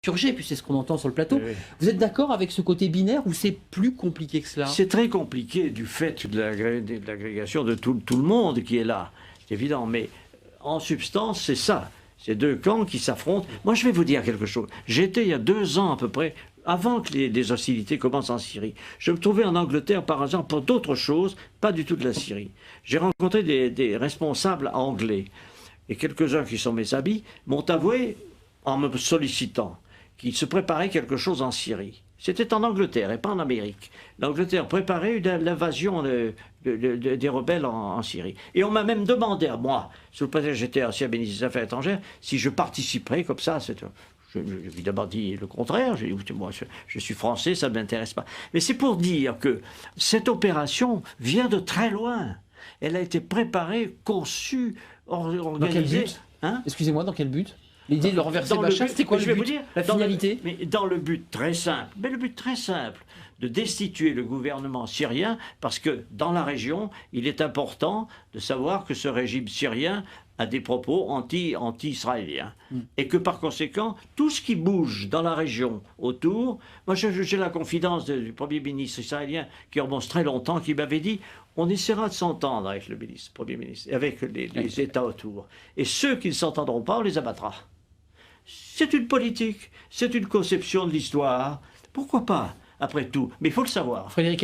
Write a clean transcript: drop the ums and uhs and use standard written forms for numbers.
purgé, et puis c'est ce qu'on entend sur le plateau. Oui. Vous êtes d'accord avec ce côté binaire ou c'est plus compliqué que cela? C'est très compliqué du fait de l'agrégation de tout le monde qui est là, c'est évident, mais en substance, c'est ça. C'est deux camps qui s'affrontent. Moi, je vais vous dire quelque chose. J'étais il y a 2 ans à peu près, avant que les hostilités commencent en Syrie. Je me trouvais en Angleterre par hasard pour d'autres choses, pas du tout de la Syrie. J'ai rencontré des responsables anglais. Et quelques-uns qui sont mes amis m'ont avoué, en me sollicitant, qu'il se préparait quelque chose en Syrie. C'était en Angleterre et pas en Amérique. L'Angleterre préparait l'invasion des rebelles en Syrie. Et on m'a même demandé à moi, sous le prétexte que j'étais ancien ministre des Affaires étrangères, si je participerais comme ça. J'ai évidemment dit le contraire. J'ai dit, écoutez, moi, je suis français, ça ne m'intéresse pas. Mais c'est pour dire que cette opération vient de très loin. Elle a été préparée, conçue, organisée. Dans quel but Excusez-moi, dans quel but? L'idée de le renverser Bachar, c'était quoi le but? La finalité? Mais dans le but très simple, de destituer le gouvernement syrien, parce que dans la région, il est important de savoir que ce régime syrien a des propos anti-israéliens. Et que par conséquent, tout ce qui bouge dans la région autour, moi j'ai la confidence du Premier ministre israélien qui remonte très longtemps, qui m'avait dit on essaiera de s'entendre avec le Premier ministre, avec les États autour. Et ceux qui ne s'entendront pas, on les abattra. C'est une politique, c'est une conception de l'histoire. Pourquoi pas, après tout? Mais il faut le savoir. Frédéric